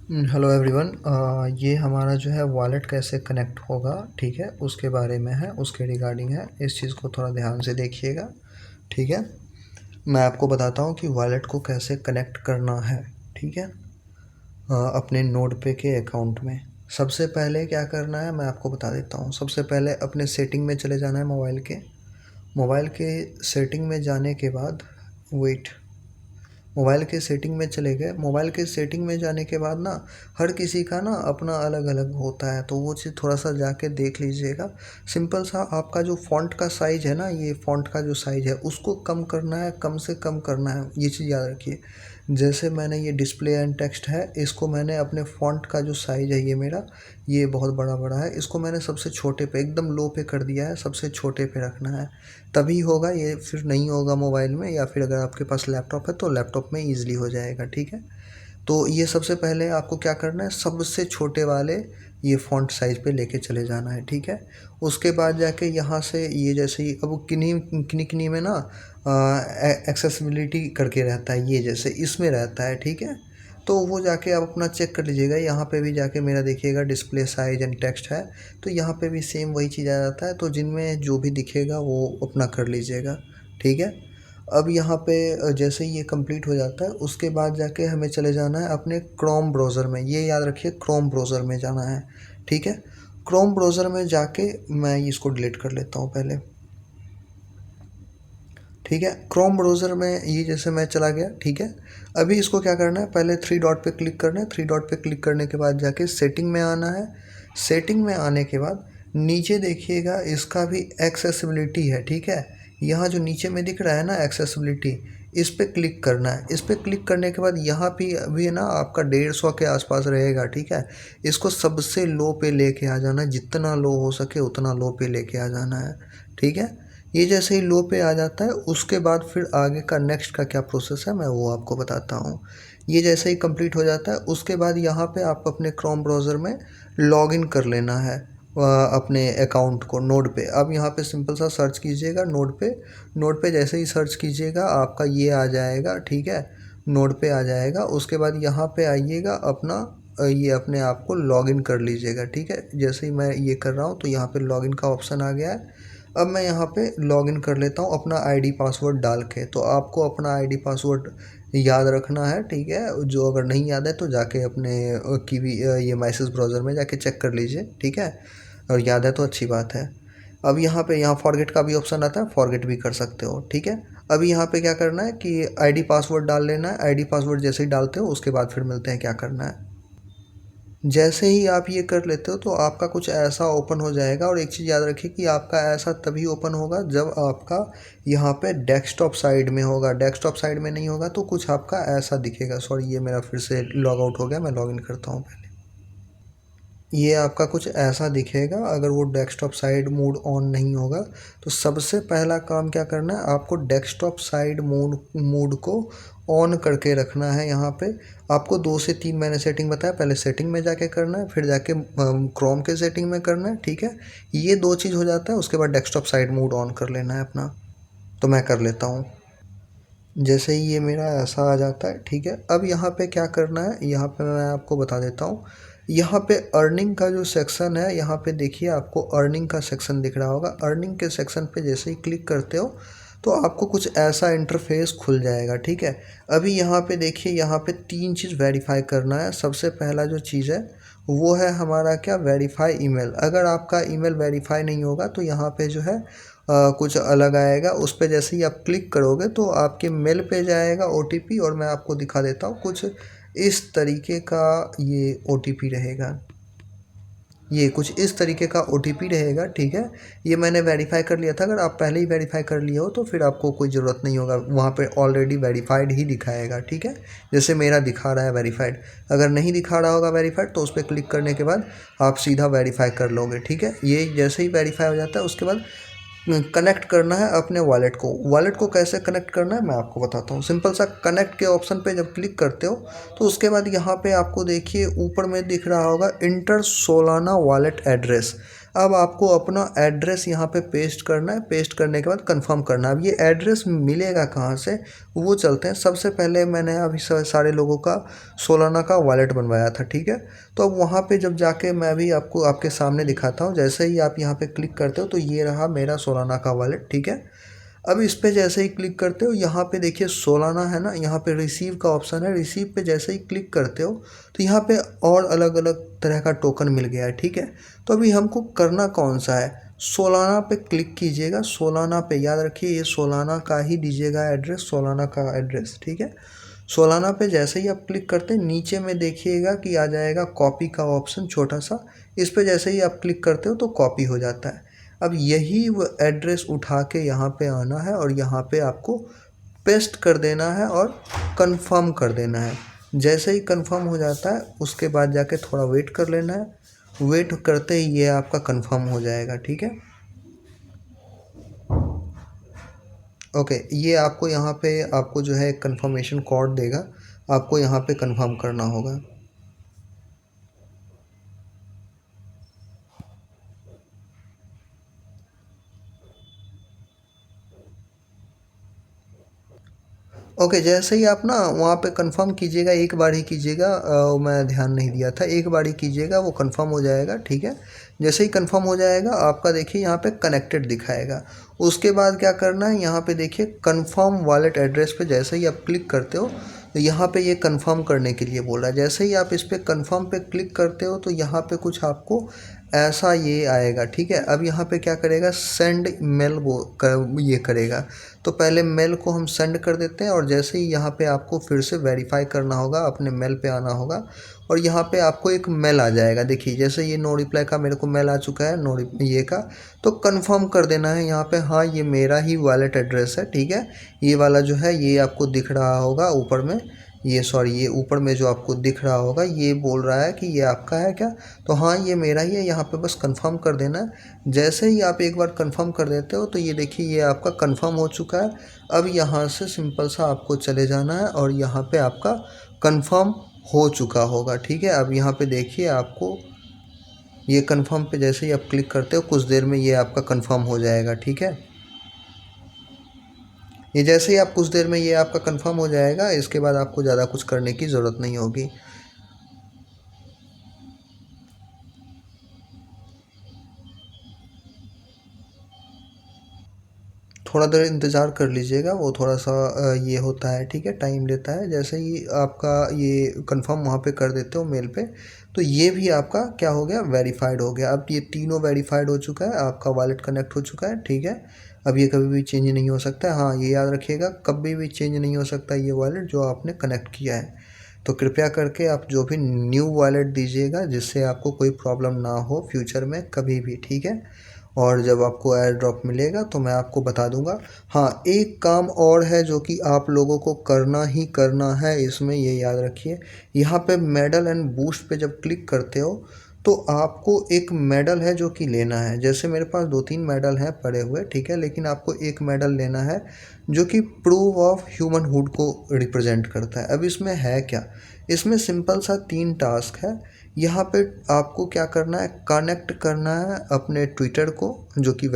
Hello everyone. ये हमारा जो है वॉलेट कैसे कनेक्ट होगा, ठीक है, उसके बारे में है, उसके रिगार्डिंग है। इस चीज़ को थोड़ा ध्यान से देखिएगा, ठीक है। मैं आपको बताता हूँ कि वॉलेट को कैसे कनेक्ट करना है, ठीक है। अपने नोड पे के अकाउंट में सबसे पहले क्या करना है मैं आपको बता देता हूँ। सबसे पहले अपने सेटिंग में चले जाना है, मोबाइल के सेटिंग में जाने के बाद वेट मोबाइल के सेटिंग में चले गए। मोबाइल के सेटिंग में जाने के बाद ना हर किसी का ना अपना अलग अलग होता है, तो वो चीज़ थोड़ा सा जाके देख लीजिएगा। सिंपल सा आपका जो फ़ॉन्ट का साइज़ है ना, ये फ़ॉन्ट का जो साइज़ है उसको कम करना है, कम से कम करना है, ये चीज़ याद रखिए। जैसे मैंने ये डिस्प्ले एंड टेक्स्ट है, इसको मैंने अपने फ़ॉन्ट का जो साइज़ है ये मेरा, ये बहुत बड़ा बड़ा है, इसको मैंने सबसे छोटे पे एकदम लो पे कर दिया है, सबसे छोटे पे रखना है। तभी होगा ये, फिर नहीं होगा मोबाइल में, या फिर अगर आपके पास लैपटॉप है तो लैपटॉप में ईज़िली हो जाएगा, ठीक है। तो ये सबसे पहले आपको क्या करना है, सबसे छोटे वाले ये फ़ॉन्ट साइज़ पे लेके चले जाना है, ठीक है। उसके बाद जाके यहाँ से ये जैसे ही अब किन्हीं में ना एक्सेसिबिलिटी करके रहता है, ये जैसे इसमें रहता है, ठीक है। तो वो जाके आप अपना चेक कर लीजिएगा। यहाँ पे भी जाके मेरा देखिएगा डिस्प्ले साइज एंड टेक्स्ट है, तो यहाँ पे भी सेम वही चीज़ आ जाता है। तो जिनमें जो भी दिखेगा वो अपना कर लीजिएगा, ठीक है। अब यहाँ पे जैसे ही ये कंप्लीट हो जाता है उसके बाद जाके हमें चले जाना है अपने क्रोम ब्राउज़र में। ये याद रखिए, क्रोम ब्राउज़र में जाना है, ठीक है। क्रोम ब्राउज़र में जाके मैं इसको डिलीट कर लेता हूँ पहले, ठीक है। क्रोम ब्राउज़र में ये जैसे मैं चला गया, ठीक है। अभी इसको क्या करना है, पहले थ्री डॉट पे क्लिक करना है। थ्री डॉट पे क्लिक करने के बाद जाके सेटिंग में आना है। सेटिंग में आने के बाद नीचे देखिएगा, इसका भी एक्सेसिबिलिटी है, ठीक है। यहाँ जो नीचे में दिख रहा है ना एक्सेसिबिलिटी, इस पे क्लिक करना है। इस पे क्लिक करने के बाद यहाँ पे अभी है ना आपका 150 के आसपास रहेगा, ठीक है। इसको सबसे लो पे लेके आ जाना है, जितना लो हो सके उतना लो पे लेके आ जाना है, ठीक है। ये जैसे ही लो पे आ जाता है उसके बाद फिर आगे का नेक्स्ट का क्या प्रोसेस है मैं वो आपको बताता हूँ। ये जैसे ही कंप्लीट हो जाता है उसके बाद यहाँ पे आप अपने क्रोम ब्राउज़र में लॉगिन कर लेना है अपने अकाउंट को नोड पे। अब यहाँ पे सिंपल सा सर्च कीजिएगा नोड पे। नोड पे जैसे ही सर्च कीजिएगा आपका ये आ जाएगा, ठीक है। नोड पे आ जाएगा। उसके बाद यहाँ पे आइएगा, अपना ये अपने आप को लॉगिन कर लीजिएगा, ठीक है। जैसे ही मैं ये कर रहा हूँ तो यहाँ पे लॉगिन का ऑप्शन आ गया है। अब मैं यहाँ पे लॉगिन कर लेता हूँ अपना आईडी पासवर्ड डाल के। तो आपको अपना आईडी पासवर्ड याद रखना है, ठीक है। जो अगर नहीं याद है तो जाके अपने ये मैसेज ब्राउज़र में जाके चेक कर लीजिए, ठीक है। और याद है तो अच्छी बात है। अब यहाँ फॉरगेट का भी ऑप्शन आता है, फॉरगेट भी कर सकते हो, ठीक है। अभी यहाँ पे क्या करना है कि आईडी पासवर्ड डाल लेना है। आईडी पासवर्ड जैसे ही डालते हो उसके बाद फिर मिलते हैं क्या करना है। जैसे ही आप ये कर लेते हो तो आपका कुछ ऐसा ओपन हो जाएगा। और एक चीज़ याद रखिए कि आपका ऐसा तभी ओपन होगा जब आपका यहाँ पे डेस्कटॉप साइड में होगा। डेस्कटॉप साइड में नहीं होगा तो कुछ आपका ऐसा दिखेगा। सॉरी, ये मेरा फिर से लॉग आउट हो गया, मैं लॉगिन करता हूँ पहले। ये आपका कुछ ऐसा दिखेगा अगर वो डेस्कटॉप साइड मोड ऑन नहीं होगा। तो सबसे पहला काम क्या करना है, आपको डेस्कटॉप साइड मोड को ऑन करके रखना है। यहाँ पे आपको 2 से 3 मैंने सेटिंग बताया, पहले सेटिंग में जाके करना है, फिर जाके क्रोम के सेटिंग में करना है, ठीक है। ये 2 चीज़ हो जाता है, उसके बाद डेस्कटॉप साइड मोड ऑन कर लेना है अपना। तो मैं कर लेता हूँ। जैसे ही ये मेरा ऐसा आ जाता है, ठीक है। अब यहाँ पे क्या करना है, यहाँ पे मैं आपको बता देता हूँ। यहाँ पे अर्निंग का जो सेक्शन है, यहाँ पे देखिए आपको अर्निंग का सेक्शन दिख रहा होगा। अर्निंग के सेक्शन पे जैसे ही क्लिक करते हो तो आपको कुछ ऐसा इंटरफेस खुल जाएगा, ठीक है। अभी यहाँ पे देखिए, यहाँ पे 3 चीज़ वेरीफाई करना है। सबसे पहला जो चीज़ है वो है हमारा क्या, वेरीफाई ईमेल। अगर आपका ईमेल वेरीफाई नहीं होगा तो यहाँ पे जो है कुछ अलग आएगा। उस पर जैसे ही आप क्लिक करोगे तो आपके मेल पे जाएगा ओटीपी, और मैं आपको दिखा देता हूँ कुछ इस तरीके का ये ओटीपी रहेगा। ये कुछ इस तरीके का ओटीपी रहेगा, ठीक है। ये मैंने वेरीफाई कर लिया था। अगर आप पहले ही वेरीफाई कर लिए हो तो फिर आपको कोई ज़रूरत नहीं होगा, वहाँ पे ऑलरेडी वेरीफाइड ही दिखाएगा, ठीक है। जैसे मेरा दिखा रहा है वेरीफाइड। अगर नहीं दिखा रहा होगा वेरीफाइड तो उस पर क्लिक करने के बाद आप सीधा वेरीफाई कर लोगे, ठीक है। ये जैसे ही वेरीफाई हो जाता है उसके बाद कनेक्ट करना है अपने वॉलेट को। वॉलेट को कैसे कनेक्ट करना है मैं आपको बताता हूँ। सिंपल सा कनेक्ट के ऑप्शन पे जब क्लिक करते हो तो उसके बाद यहाँ पे आपको देखिए ऊपर में दिख रहा होगा इंटर सोलाना वॉलेट एड्रेस। अब आपको अपना एड्रेस यहाँ पे पेस्ट करना है, पेस्ट करने के बाद कंफर्म करना है। अब ये एड्रेस मिलेगा कहाँ से, वो चलते हैं। सबसे पहले मैंने अभी सारे लोगों का सोलाना का वॉलेट बनवाया था, ठीक है। तो अब वहाँ पे जब जाके मैं अभी आपको आपके सामने दिखाता हूँ। जैसे ही आप यहाँ पे क्लिक करते हो तो ये रहा मेरा सोलाना का वॉलेट, ठीक है। अब इस पे जैसे ही क्लिक करते हो, यहाँ पे देखिए सोलाना है ना, यहाँ पे रिसीव का ऑप्शन है। रिसीव पे जैसे ही क्लिक करते हो तो यहाँ पे और अलग अलग तरह का टोकन मिल गया है, ठीक है। तो अभी हमको करना कौन सा है, सोलाना पे क्लिक कीजिएगा। सोलाना पे याद रखिए ये सोलाना का ही दीजिएगा एड्रेस, सोलाना का एड्रेस, ठीक है। सोलाना पे जैसे ही आप क्लिक करते हैं नीचे में देखिएगा कि आ जाएगा कॉपी का ऑप्शन छोटा सा। इस पे जैसे ही आप क्लिक करते हो तो कॉपी हो जाता है। अब यही वो एड्रेस उठा के यहाँ पे आना है और यहाँ पे आपको पेस्ट कर देना है और कंफर्म कर देना है। जैसे ही कंफर्म हो जाता है उसके बाद जाके थोड़ा वेट कर लेना है। वेट करते ही ये आपका कंफर्म हो जाएगा, ठीक है। ओके, ये आपको यहाँ पे आपको जो है कंफर्मेशन कोड देगा, आपको यहाँ पे कंफर्म करना होगा। ओके, जैसे ही आप ना वहाँ पे कंफर्म कीजिएगा, एक बार ही कीजिएगा, मैं ध्यान नहीं दिया था, एक बार ही कीजिएगा, वो कंफर्म हो जाएगा, ठीक है। जैसे ही कंफर्म हो जाएगा आपका देखिए यहाँ पे कनेक्टेड दिखाएगा। उसके बाद क्या करना है, यहाँ पे देखिए कंफर्म वॉलेट एड्रेस पे जैसे ही आप क्लिक करते हो तो यहाँ पे ये कंफर्म करने के लिए बोल रहा है। जैसे ही आप इस पर कंफर्म पे क्लिक करते हो तो यहाँ पे कुछ आपको ऐसा ये आएगा, ठीक है। अब यहाँ पे क्या करेगा, सेंड मेल वो ये करेगा। तो पहले मेल को हम सेंड कर देते हैं और जैसे ही यहाँ पे आपको फिर से वेरीफाई करना होगा, अपने मेल पे आना होगा और यहाँ पे आपको एक मेल आ जाएगा। देखिए जैसे ये नो रिप्लाई का मेरे को मेल आ चुका है, ये का, तो कंफर्म कर देना है यहाँ पे, हाँ ये मेरा ही वॉलेट एड्रेस है, ठीक है। ये वाला जो है ये आपको दिख रहा होगा ऊपर में, ये सॉरी ये ऊपर में जो आपको दिख रहा होगा ये बोल रहा है कि ये आपका है क्या, तो हाँ ये मेरा ही है। यहाँ पे बस कंफर्म कर देना है। जैसे ही आप एक बार कंफर्म कर देते हो तो ये देखिए ये आपका कंफर्म हो चुका है। अब यहाँ से सिंपल सा आपको चले जाना है और यहाँ पे आपका कंफर्म हो चुका होगा, ठीक है। अब यहाँ पे देखिए आपको ये कंफर्म पे जैसे ही आप क्लिक करते हो कुछ देर में ये आपका कंफर्म हो जाएगा, ठीक है। ये जैसे ही आप कुछ देर में ये आपका कंफर्म हो जाएगा, इसके बाद आपको ज़्यादा कुछ करने की ज़रूरत नहीं होगी। थोड़ा देर इंतज़ार कर लीजिएगा, वो थोड़ा सा ये होता है, ठीक है, टाइम लेता है। जैसे ही आपका ये कंफर्म वहाँ पे कर देते हो मेल पे तो ये भी आपका क्या हो गया, वेरीफाइड हो गया। अब ये तीनों वेरीफाइड हो चुका है, आपका वॉलेट कनेक्ट हो चुका है, ठीक है। अब ये कभी भी चेंज नहीं हो सकता है, हाँ ये याद रखिएगा, कभी भी चेंज नहीं हो सकता ये वॉलेट जो आपने कनेक्ट किया है। तो कृपया करके आप जो भी न्यू वॉलेट दीजिएगा जिससे आपको कोई प्रॉब्लम ना हो फ्यूचर में कभी भी, ठीक है। और जब आपको एयर ड्रॉप मिलेगा तो मैं आपको बता दूंगा। हाँ एक काम और है जो कि आप लोगों को करना ही करना है इसमें, ये याद रखिए। यहाँ पे मेडल एंड बूस्ट पे जब क्लिक करते हो तो आपको एक मेडल है जो कि लेना है। जैसे मेरे पास 2-3 मेडल हैं पड़े हुए, ठीक है, लेकिन आपको एक मेडल लेना है जो कि प्रूव ऑफ ह्यूमन हुड को रिप्रेजेंट करता है। अब इसमें है क्या, इसमें सिंपल सा 3 टास्क है। यहाँ पे आपको क्या करना है, कनेक्ट करना है अपने ट्विटर को जो कि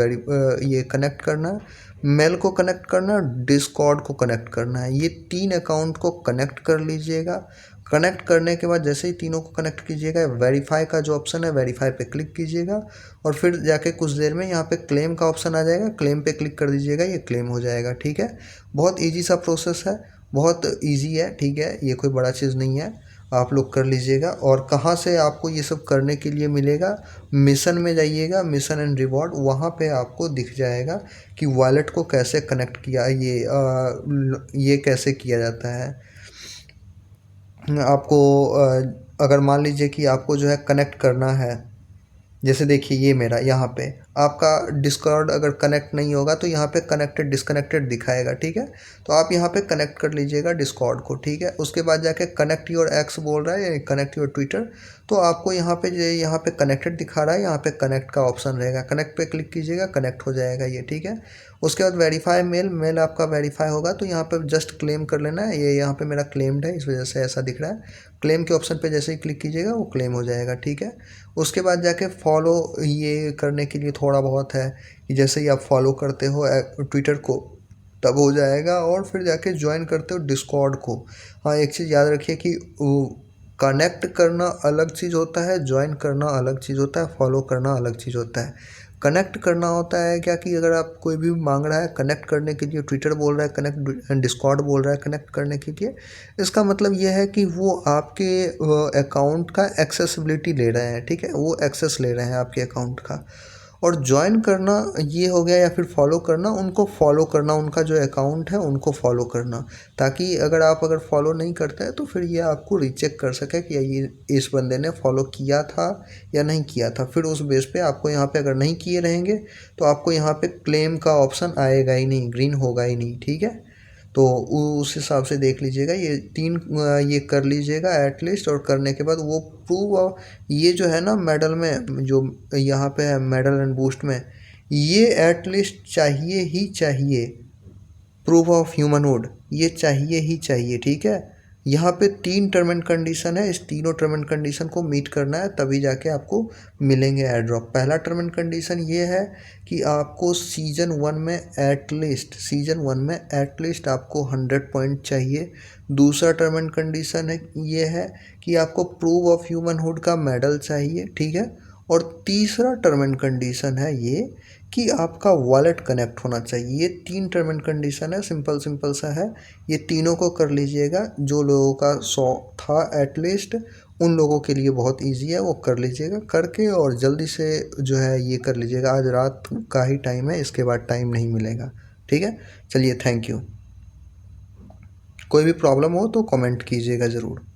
ये कनेक्ट करना है, मेल को कनेक्ट करना है, डिस्कॉर्ड को कनेक्ट करना है। ये 3 अकाउंट को कनेक्ट कर लीजिएगा। कनेक्ट करने के बाद जैसे ही तीनों को कनेक्ट कीजिएगा, वेरीफाई का जो ऑप्शन है वेरीफाई पे क्लिक कीजिएगा और फिर जाके कुछ देर में यहाँ पे क्लेम का ऑप्शन आ जाएगा, क्लेम पे क्लिक कर दीजिएगा, ये क्लेम हो जाएगा, ठीक है। बहुत ईजी सा प्रोसेस है, बहुत ईजी है, ठीक है, ये कोई बड़ा चीज़ नहीं है, आप लोग कर लीजिएगा। और कहाँ से आपको ये सब करने के लिए मिलेगा, मिशन में जाइएगा, मिशन एंड रिवॉर्ड, वहाँ पे आपको दिख जाएगा कि वॉलेट को कैसे कनेक्ट किया, ये कैसे किया जाता है। आपको अगर मान लीजिए कि आपको जो है कनेक्ट करना है, जैसे देखिए ये मेरा यहाँ पे आपका डिस्कॉर्ड अगर कनेक्ट नहीं होगा तो यहाँ पे कनेक्टेड डिस्कनेक्टेड दिखाएगा, ठीक है। तो आप यहाँ पे कनेक्ट कर लीजिएगा डिस्कॉर्ड को, ठीक है। उसके बाद जाके कनेक्ट योर एक्स बोल रहा है या कनेक्ट योर ट्विटर, तो आपको यहाँ पे कनेक्टेड दिखा रहा है, यहाँ पे कनेक्ट का ऑप्शन रहेगा, कनेक्ट पे क्लिक कीजिएगा, कनेक्ट हो जाएगा ये, ठीक है। उसके बाद वेरीफाई मेल आपका वेरीफाई होगा तो यहाँ पे जस्ट क्लेम कर लेना है। ये यहाँ पे मेरा क्लेम्ड है, इस वजह से ऐसा दिख रहा है। क्लेम के ऑप्शन पे जैसे ही क्लिक कीजिएगा वो क्लेम हो जाएगा, ठीक है। उसके बाद जाके फॉलो ये करने के लिए थोड़ा बहुत है कि जैसे ही आप फॉलो करते हो ट्विटर को तब हो जाएगा, और फिर जाके ज्वाइन करते हो डिस्कॉर्ड को। हाँ, एक चीज़ याद रखिए कि कनेक्ट करना अलग चीज़ होता है, ज्वाइन करना अलग चीज़ होता है, फॉलो करना अलग चीज़ होता है। कनेक्ट करना होता है क्या कि अगर आप कोई भी मांग रहा है कनेक्ट करने के लिए, ट्विटर बोल रहा है कनेक्ट, डिस्कॉर्ड बोल रहा है कनेक्ट करने के लिए, इसका मतलब यह है कि वो आपके अकाउंट का एक्सेसिबिलिटी ले रहे हैं, ठीक है, वो एक्सेस ले रहे हैं आपके अकाउंट का। और ज्वाइन करना ये हो गया, या फिर फॉलो करना, उनको फॉलो करना, उनका जो अकाउंट है उनको फॉलो करना, ताकि अगर फॉलो नहीं करते हैं तो फिर ये आपको रीचेक कर सके कि ये इस बंदे ने फॉलो किया था या नहीं किया था। फिर उस बेस पे आपको यहाँ पे अगर नहीं किए रहेंगे तो आपको यहाँ पे क्लेम का ऑप्शन आएगा ही नहीं, ग्रीन होगा ही नहीं, ठीक है। तो उस हिसाब से देख लीजिएगा, ये 3 ये कर लीजिएगा एटलीस्ट। और करने के बाद वो प्रूव, ये जो है ना मेडल में, जो यहाँ पे है मेडल एंड बूस्ट में, ये एटलीस्ट चाहिए ही चाहिए। प्रूफ ऑफ ह्यूमनहुड ये चाहिए ही चाहिए, ठीक है। यहाँ पे 3 टर्म एंड कंडीशन है, इस तीनों टर्म एंड कंडीशन को मीट करना है तभी जाके आपको मिलेंगे एयर ड्रॉप। पहला टर्म एंड कंडीशन ये है कि आपको सीजन 1 में एटलीस्ट आपको 100 पॉइंट चाहिए। दूसरा टर्म एंड कंडीशन है ये है कि आपको प्रूफ ऑफ ह्यूमनहुड का मेडल चाहिए, ठीक है। और तीसरा टर्म एंड कंडीशन है ये कि आपका वॉलेट कनेक्ट होना चाहिए। ये 3 टर्म एंड कंडीशन है, सिंपल सा है। ये तीनों को कर लीजिएगा। जो लोगों का 100 था एटलीस्ट, उन लोगों के लिए बहुत इजी है, वो कर लीजिएगा करके, और जल्दी से जो है ये कर लीजिएगा। आज रात का ही टाइम है, इसके बाद टाइम नहीं मिलेगा, ठीक है। चलिए, थैंक यू। कोई भी प्रॉब्लम हो तो कमेंट कीजिएगा ज़रूर।